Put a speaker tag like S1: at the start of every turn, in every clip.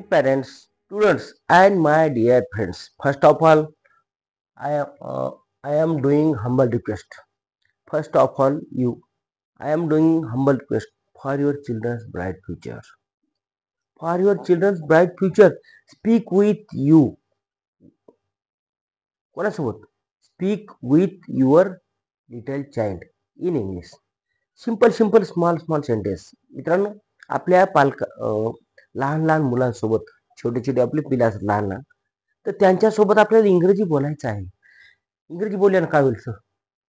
S1: parents, students, and my dear friends. First of all, I am uh, I am doing humble request. First of all, I am doing humble request for your children's bright future. For your children's bright future, speak with you. कोणासोबत? Speak with your little child in English. Simple small sentence. मित्रांनो, आपल्या लहान लहान मुलांसोबत, छोटे छोटे आपले पिलं असतात लहान लहान, तर त्यांच्यासोबत आपल्याला इंग्रजी बोलायचं आहे. इंग्रजी बोलल्यानं काय होईल सर?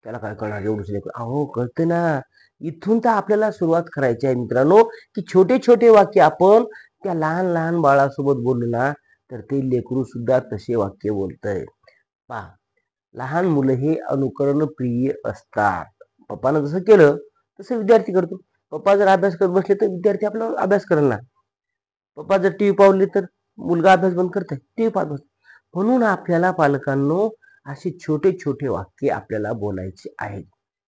S1: त्याला काय कळणार? एवढंच लेकरं. अहो कळतं ना. इथून तर आपल्याला सुरुवात करायची आहे मित्रांनो, की छोटे छोटे वाक्य आपण त्या लहान लहान बाळासोबत बोललो ना, तर ते लेकरू सुद्धा तसे वाक्य बोलतंय. पहा, लहान मुलं हे अनुकरण प्रिय असतात. पप्पानं जसं केलं तसं विद्यार्थी करतो. पप्पा जर अभ्यास करत बसले तर विद्यार्थी आपला अभ्यास करेल ना. पप्पा जर टीव्ही पावले तर मुलगा अभ्यास बंद करते, टीव्ही पाहत बसतो. म्हणून आपल्याला पालकांनो असे छोटे छोटे वाक्य आपल्याला बोलायचे आहेत.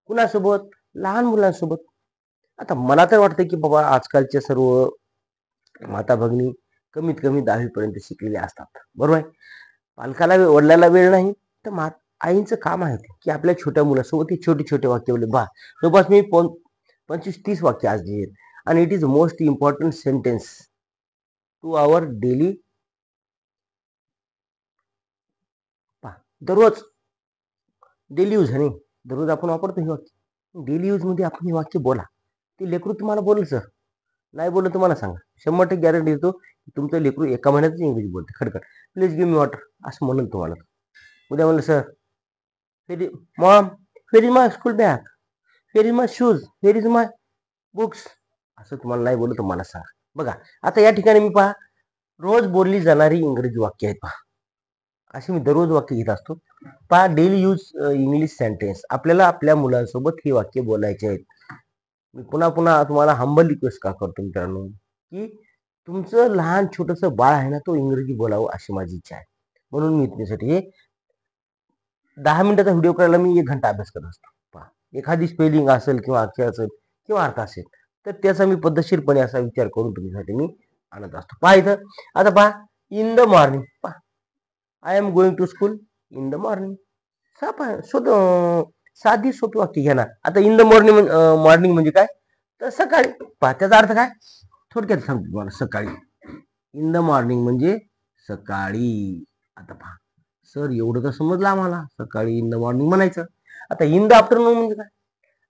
S1: कुणासोबत? लहान मुलांसोबत. आता मला तर वाटतं की बाबा आजकालच्या सर्व माता भगिनी कमीत कमी 10वी पर्यंत शिकलेल्या असतात. बरोबर आहे? पालकाला वडिलाला वेळ नाही तर आईचं काम आहे की आपल्या छोट्या मुलासोबत हे छोटे छोटे वाक्य बोलले. जवळपास मी 25-30 वाक्य आज लिहित. आणि it is most important sentence to our daily. दररोज डेली यूज आहे. दररोज आपण वापरतो हे वाक्य. डेली यूज मध्ये आपण हे वाक्य बोला. ते लेकरू तुम्हाला बोलेल सर. नाही बोललं तुम्हाला सांगा. 100% गॅरंटी देतो तुमचं लेकरू एका महिन्यातच इंग्रजी बोलते. खडखड. प्लीज गिव्ह मी वॉटर असं म्हणून तुम्हाला. उद्या म्हणलं sir, Maugham where is my school bag, where is my shoes, where is my books, असं तुम्हाला नाही बोललं तुम्हाला सांगा. बघा आता या ठिकाणी मी पहा, रोज बोलली जाणारी इंग्रजी वाक्य आहेत पहा. अशी मी दररोज वाक्य घेत असतो. पहा, डेली यूज इंग्लिश सेंटेन्स. आपल्याला आपल्या मुलांसोबत ही वाक्य बोलायचे आहेत. मी पुन्हा पुन्हा तुम्हाला हंबल रिक्वेस्ट का करतो मित्रांनो, की तुमचं लहान छोटंसं बाळ आहे ना, तो इंग्रजी बोलावं अशी माझी इच्छा आहे. म्हणून मी त्यासाठी 10 मिनिटाचा व्हिडिओ करायला मी 1 घंटा अभ्यास करत असतो. पहा, एखादी स्पेलिंग असेल किंवा अक्षर असेल किंवा अर्थ असेल तर त्याचा मी पद्धतशीरपणे असा विचार करून तुमच्यासाठी मी आणत असतो. पहा इथं, आता पहा, इन द मॉर्निंग. पहा, I am going to school in the morning. साधी सोपी वाक्य घ्या ना. आता इन द मॉर्निंग मॉर्निंग म्हणजे काय? तर सकाळी. पहा, त्याचा अर्थ काय? थोडक्यात सांगतो तुम्हाला. सकाळी. इन द मॉर्निंग म्हणजे सकाळी. आता पहा सर, एवढं तर समजलं आम्हाला, सकाळी इन द मॉर्निंग म्हणायचं. आता इन द आफ्टरनून म्हणजे काय?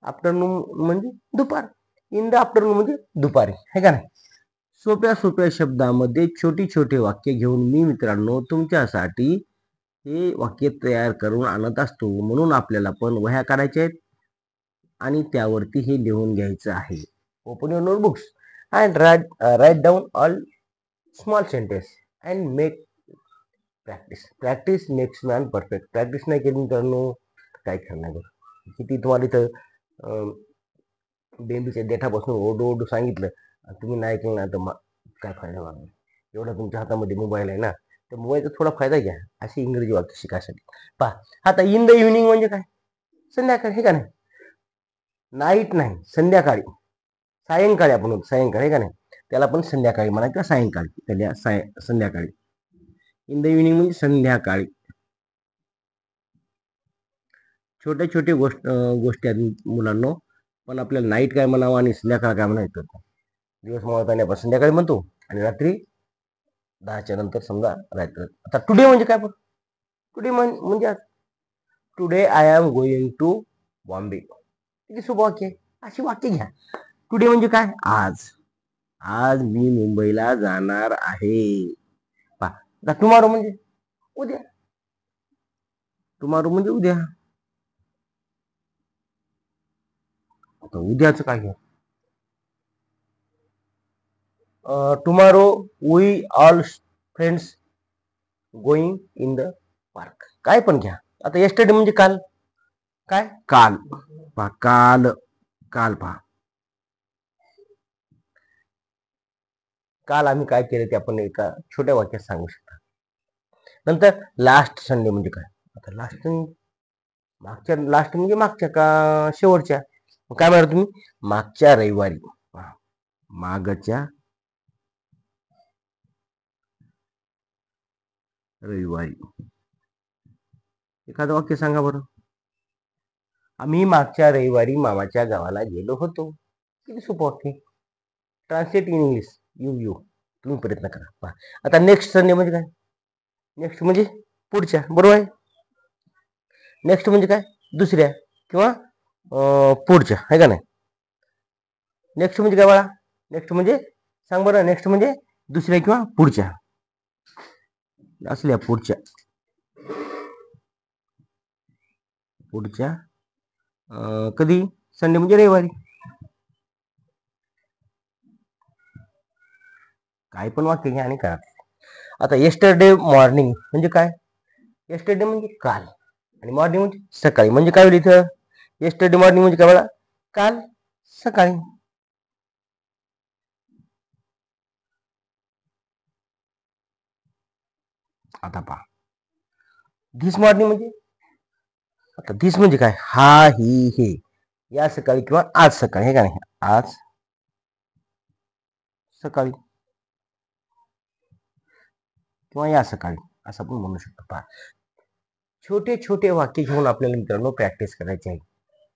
S1: आफ्टरनून म्हणजे दुपार. इन द आफ्टरनून म्हणजे दुपारी, है का नाही? सोप्या सोप्या शब्दामध्ये छोटी छोटे वाक्य घेऊन मी मित्रांनो तुमच्यासाठी हे वाक्य तयार करून आणत असतो. म्हणून आपल्याला पण वह्या काढायच्या आहेत आणि त्यावरती हे लिहून घ्यायचं आहे. Open your notebooks and write down all small sentence and make practice makes man perfect. Practice नाही केली मित्रांनो काय करणार बरं. किती तुम्हाला इथं बेंबीच्या देठापासून ओढू सांगितलं आणि तुम्ही नाही केलं ना तर काय फायदा होणार. एवढा तुमच्या हातामध्ये मोबाईल आहे ना, तर मोबाईलचा थोडा फायदा घ्या अशी इंग्रजी वाक्य शिकायसाठी. पहा, आता इन द इव्हनिंग म्हणजे काय? संध्याकाळी, हे का नाही? नाईट नाही, संध्याकाळी. सायंकाळी आपण म्हणतो, सायंकाळी, हे का नाही? त्याला पण संध्याकाळी म्हणा किंवा सायंकाळी. त्याला संध्याकाळी. इन द इव्हनिंग म्हणजे संध्याकाळी. छोटे छोटे गोष्टी आहेत मुलांनो, पण आपल्याला नाईट काय म्हणावं आणि संध्याकाळ काय म्हणायचं. दिवस मावळताना आपण संध्याकाळी म्हणतो आणि रात्री 10च्या नंतर समजा रात्री. आता टुडे म्हणजे काय? पण टुडे म्हणजे today I am going to Bombay. किती सोपं वाक्य आहे. अशी वाक्य घ्या. टुडे म्हणजे काय? आज. आज मी मुंबईला जाणार आहे. पहा, टुमारो म्हणजे उद्या. टुमारो म्हणजे उद्या. आता उद्याचं काय घ्या? Tomorrow we all friends going in the park. काय पण घ्या. आता येस्टरडे म्हणजे काल. काय? काल. पहा, काल. काल पहा, काल आम्ही काय केलं ते आपण एका छोट्या वाक्यात सांगू शकता. नंतर लास्ट संडे म्हणजे काय? आता लास्ट म्हणजे मागच्या का शेवटच्या. काय म्हणा तुम्ही? मागच्या रविवारी. मागच्या रविवारी. एखादं वाक्य सांगा बरं. आम्ही मागच्या रविवारी मामाच्या गावाला गेलो होतो. किती सोपं वाक्य. Translate in English. यू तुम्ही प्रयत्न करा. पहा आता नेक्स्ट संडे म्हणजे काय. नेक्स्ट म्हणजे पुढच्या, बरोबर आहे. नेक्स्ट म्हणजे काय, दुसऱ्या किंवा पुढच्या, आहे का नाही. नेक्स्ट म्हणजे काय बाळा. नेक्स्ट म्हणजे सांग बरं. नेक्स्ट म्हणजे दुसऱ्या किंवा पुढच्या, असल्या पुढच्या. पुढच्या कधी. संडे म्हणजे रविवारी. काय पण वाक्य घ्या आणि करा. आता येस्टरडे मॉर्निंग म्हणजे काय. येस्टरडे म्हणजे काल आणि मॉर्निंग म्हणजे सकाळी. म्हणजे काय होईल इथं. येस्टरडे मॉर्निंग म्हणजे काय बघा, काल सकाळी. आता पहा धिस मॉर्निंग म्हणजे. आता धिस म्हणजे काय, हा ही हे, या सकाळी किंवा आज सकाळी, हे का नाही. आज सकाळी किंवा या सकाळी असं पण म्हणू शकतो. पहा छोटे छोटे वाक्य घेऊन आपल्याला मित्रांनो प्रॅक्टिस करायची आहे.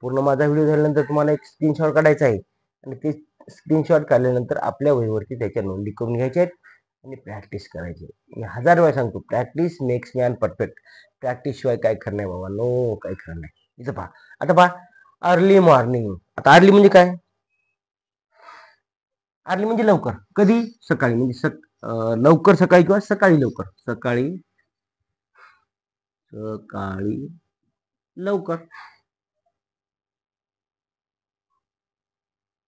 S1: पूर्ण माझा व्हिडिओ झाल्यानंतर तुम्हाला एक स्क्रीनशॉट काढायचा आहे आणि ते स्क्रीनशॉट काढल्यानंतर आपल्या वहीवरती त्याच्या नोंदी करून घ्यायच्या आहेत आणि प्रॅक्टिस करायची. मी 1000 वेळा सांगतो, practice makes man perfect. Practice शिवाय काय खरं नाही बाबा, नो काय खरं नाही. इथं पहा. आता पहा अर्ली मॉर्निंग. आता अर्ली म्हणजे काय. अर्ली म्हणजे लवकर. कधी, सकाळी. म्हणजे लवकर सकाळी किंवा सकाळी लवकर. सकाळी सकाळी लवकर.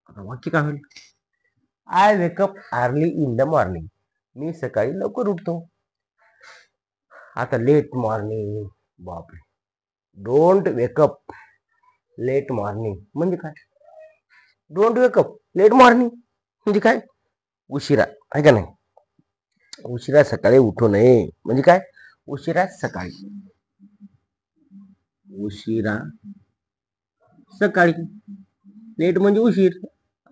S1: आता वाक्य काय होईल. I wake up early in the morning. मी सकाळी लवकर उठतो. आता लेट मॉर्निंग. बापरे. डोंट वेकअप लेट मॉर्निंग म्हणजे काय. डोंट वेकअप लेट मॉर्निंग म्हणजे काय, उशिरा, आहे का नाही. उशिरा सकाळी उठू नये म्हणजे काय, उशिरा सकाळी. उशिरा सकाळी. लेट म्हणजे उशीर,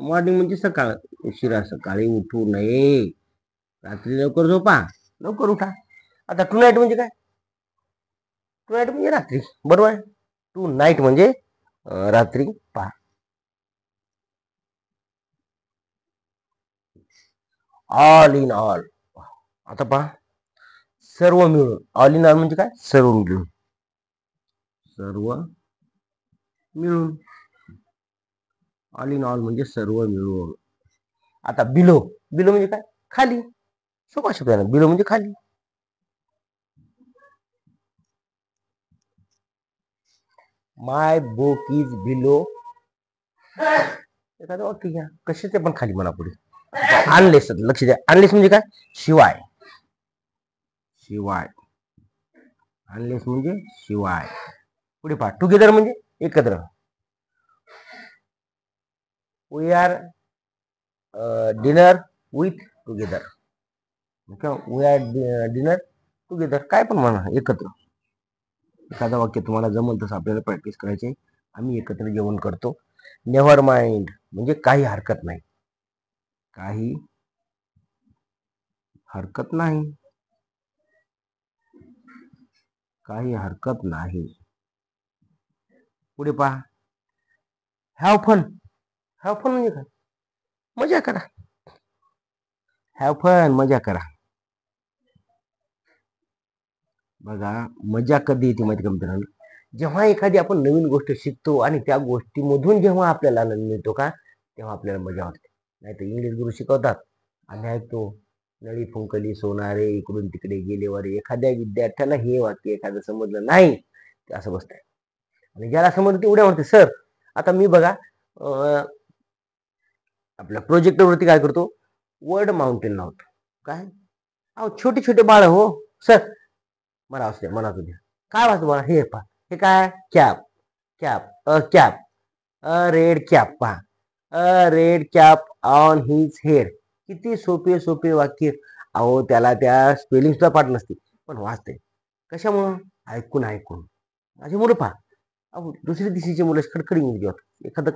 S1: मॉर्निंग म्हणजे सकाळ. उशिरा सकाळी उठू नये. रात्री लवकर झोपा, लवकर उठा. आता टू नाईट म्हणजे काय. टू नाईट म्हणजे रात्री, बरोबर आहे. टू नाईट म्हणजे रात्री. पहा ऑल इन ऑल. आता पहा सर्व मिळून. ऑल इन ऑल म्हणजे काय, सर्व मिळून. सर्व मिळून. ऑल इन ऑल म्हणजे सर्व मिळून. आता बिलो. बिलो म्हणजे काय, खाली. सोपा शब्द आहे ना, बिलो म्हणजे खाली. माय बुक इज बिलो. एखादं वाक्य घ्या, कशाचे पण खाली म्हणा पुढे. अनलेस, लक्ष द्या. अनलेस म्हणजे काय, शिवाय. शिवाय. अनलेस म्हणजे शिवाय. पुढे पहा टुगेदर म्हणजे एकत्र. We are dinner with together. We are dinner together. काय पण म्हणा, एकत्र. एखादं वाक्य तुम्हाला जमल तसं आपल्याला प्रॅक्टिस करायची. आम्ही एकत्र जेवण करतो. नेव्हर माइंड म्हणजे काही हरकत नाही. काही हरकत नाही. काही हरकत नाही. पुढे पहा हॅव फन. हॅव फन म्हणजे काय, मजा करा. हॅव फन मजा करा. बघा मजा कधी येते माहिती का मित्रांनो, जेव्हा एखादी आपण नवीन गोष्ट शिकतो आणि त्या गोष्टीमधून जेव्हा आपल्याला आनंद मिळतो का, तेव्हा आपल्याला मजा वाटते. नाही तर इंग्लिश गुरु शिकवतात, आम्ही ऐकतो नळी फुंकली सोनारे इकडून तिकडे गेले वारे. एखाद्या विद्यार्थ्याला हे वाक्य एखादं समजलं नाही ते असं बसतंय आणि ज्याला समजलं ते उड्या मारते. सर आता मी बघा आपल्या प्रोजेक्टवरती काय करतो, वर्ड माउंटेन लावतो. काय अहो छोटे छोटे बाळ हो सर, मला असू द्या, मला असू द्या. काय वाचतो बाळा, हे पहा, हे काय, cap. Cap cap a red cap. पहा a red cap on his head. किती सोपे सोपे वाक्य. अहो त्याला त्या स्पेलिंग सुद्धा पाठ नसते पण वाचते. कशामुळं, ऐकून ऐकून. माझी मुलं पहा, अहो दुसऱ्या दिवशीचे मुलं खडखडी इंग्रजी होतात एखादं.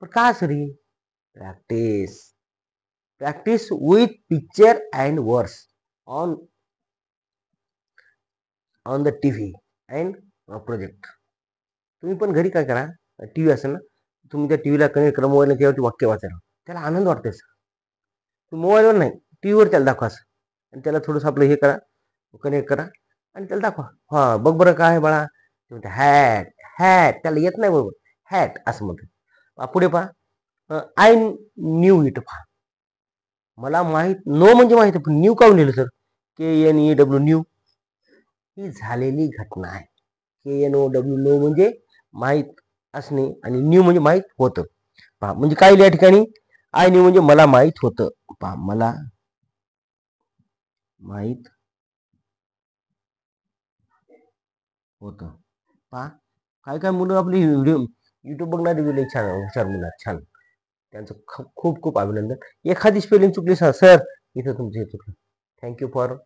S1: पण का सरी, practice. Practice with picture and words on on the TV and project. तुम्ही पण घरी काय करा, टीव्ही असेल ना, तुम्ही त्या टीव्हीला कनेक्ट करा, मोबाईलला त्यावरती वाक्य वाचायला, त्याला आनंद वाटते. मोबाईलवर नाही, टीव्हीवर त्याला दाखवा आणि त्याला थोडंसं आपलं हे करा, कनेक्ट करा आणि त्याला दाखवा. हा बघ बरं काय बाळा, हॅट हॅट, त्याला येत नाही बरोबर, हॅट असं म्हणतो. पुढे पहा, आय न्यू इट. पहा, मला माहित, नो म्हणजे माहित, पण न्यू काऊन लिहिलं सर? KNEW, न्यू ही झालेली घटना आहे. KNOW, नो म्हणजे माहित असणे आणि न्यू म्हणजे माहित होतं. पहा म्हणजे काय या ठिकाणी, आय न्यू म्हणजे मला माहित होतं. पहा, मला माहित होतं. पहा, काय काय मुलं आपली व्हिडिओ युट्यूब बघणारी गेले, छान हुशार मुलं, छान, त्यांचं खूप खूप अभिनंदन. एखादी स्पेलिंग चुकली सर, इथं तुमचं हे चुकलं, थँक्यू फॉर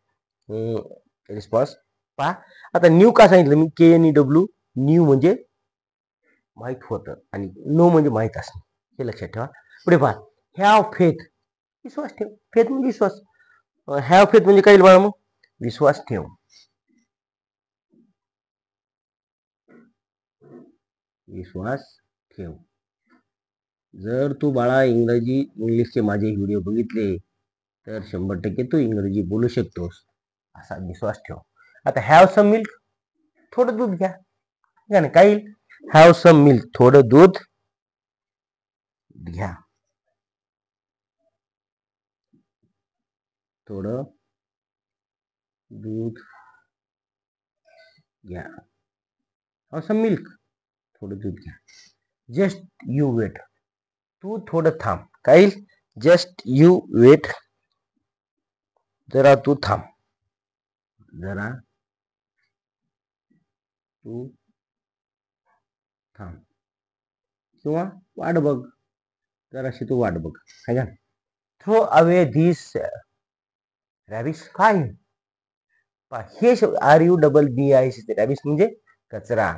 S1: रिस्पॉन्स. पहा, आता न्यू का सांगितलं मी, KNEW, न्यू म्हणजे माहित होतं आणि नो म्हणजे माहित असणं, हे लक्षात ठेवा. पुढे पहा, हॅव फेथ, विश्वास ठेव. फेथ म्हणजे विश्वास. हॅव फेथ म्हणजे काय बाळा, मग विश्वास ठेव. विश्वास ठेव. जर तू बाळा इंग्लिशचे माझे व्हिडिओ बघितले तर 100% तू इंग्रजी बोलू शकतोस, असा विश्वास ठेव. आता हॅव सम मिल्क, थोडं दूध घ्या, काय हॅव सम मिल्क, थोडं दूध घ्या. थोडं दूध घ्या. हॅव सम मिल्क, थोडं दूध घ्या. जस्ट यू वेट, तू थोडं थांब. काय, जस्ट यू वेट, जरा तू थांब, जरा तू थांब, किंवा वाट बघ, जराशी तू वाट बघ, है का. थ्रो अवे धीस रॅबिस, काय हे RUBBIS, रॅबिस म्हणजे कचरा.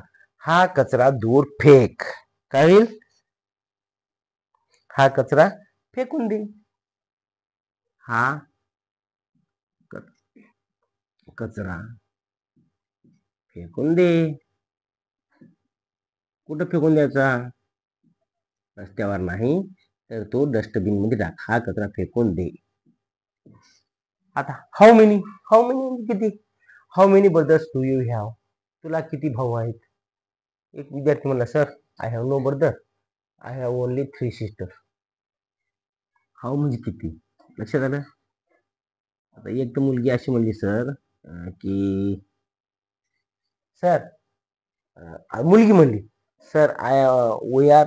S1: हा कचरा दूर फेक. काय होईल, हा कचरा फेकून दे. हा कचरा फेकून दे. कुठं फेकून द्यायचा, रस्त्यावर नाही तर तो डस्टबिन मध्ये टाक. हा कचरा फेकून दे. आता हाऊ मेनी, किती, how many brothers do you have, तुला किती भाऊ आहेत? एक विद्यार्थी म्हणला, sir I have no brother, I have only 3 sister. How म्हणजे किती, लक्षात आलं. आता एक तर मुलगी अशी म्हणली सर की, सर मुलगी म्हणली, sir we are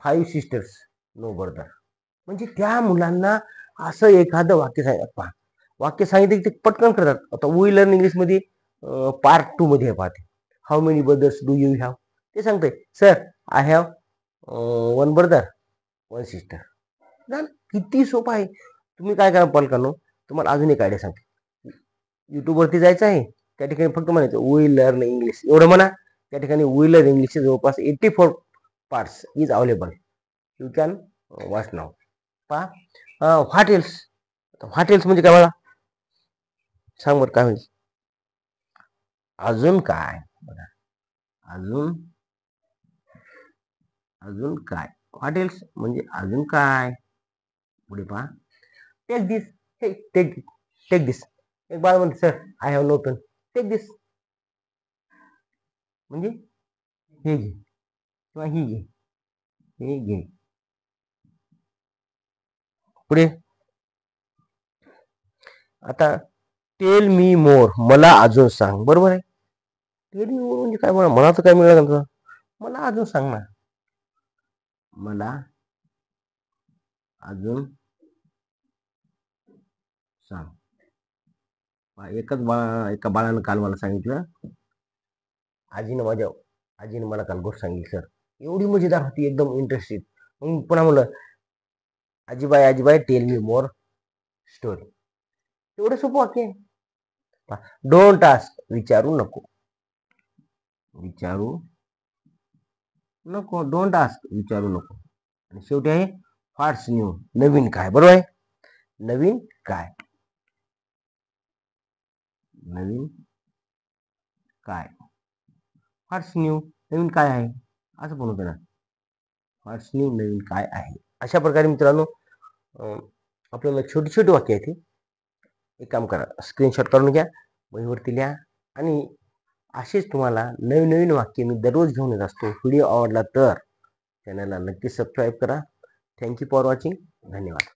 S1: 5 sisters, no brother. म्हणजे त्या मुलांना असं एखादं वाक्य सांगितलं, वाक्य सांगितलं की ते पटकन करतात. आता वी लर्न इंग्लिश मध्ये पार्ट 2 मध्ये पाहते, how many brothers do you have, ते सांगते sir I have 1 brother 1 sister. किती सोपं आहे. तुम्ही काय करा पालकांनो, तुम्हाला अजून एक आयडिया सांगते. युट्यूबवरती जायचं आहे, त्या ठिकाणी फक्त म्हणायचं वी लर्न इंग्लिश, एवढं म्हणा. त्या ठिकाणी वी लर्न इंग्लिशचे जवळपास 84 parts is available, you can watch now. पहा, व्हॉट एल्स, व्हॉट एल्स म्हणजे काय मला सांग बरं, काय म्हणजे अजून काय, बघा अजून, अजून काय, व्हॉट एल्स म्हणजे अजून काय. पुढे पहा, टेक दिस, टेक दिस. एक बाळ म्हणते sir I have no pen, take this म्हणजे हे घे किंवा ही घे, हे घे. पुढे आता टेल मी मोर, मला अजून सांग, बरोबर आहे. टेल मी मोर म्हणजे काय, मला तर काय मिळालं, मला अजून सांग ना, मला अजून सांग. एका बाळानं काल मला सांगितलं, आजीनं मला काल गोष्ट सांगितली सर, एवढी मजेदार होती, एकदम इंटरेस्टेड. मग पुन्हा म्हणलं, आजीबाई टेल मी मोर स्टोरी. एवढं सोपं वाक्य. डोंट आस्क, विचारू नको, डोंट आस्क, विचारू नको. आणि शेवटी आहे व्हॉट्स न्यू, नवीन काय, बरोबर आहे. नवीन काय, नवीन काय. व्हॉट्स न्यू, नवीन काय आहे असं पण होतं ना. व्हॉट्स न्यू, नवीन काय आहे. अशा प्रकारे मित्रांनो आपल्याला छोटी छोटी वाक्य आहेत. एक काम करा, स्क्रीनशॉट करून घ्या, वहीवरती लिहा आणि असेच तुम्हाला नवीन नवीन वाक्य मी दररोज घेऊन येत असतो. व्हिडिओ आवडला तर चॅनलला नक्की सबस्क्राईब करा. Thank you for watching. धन्यवाद.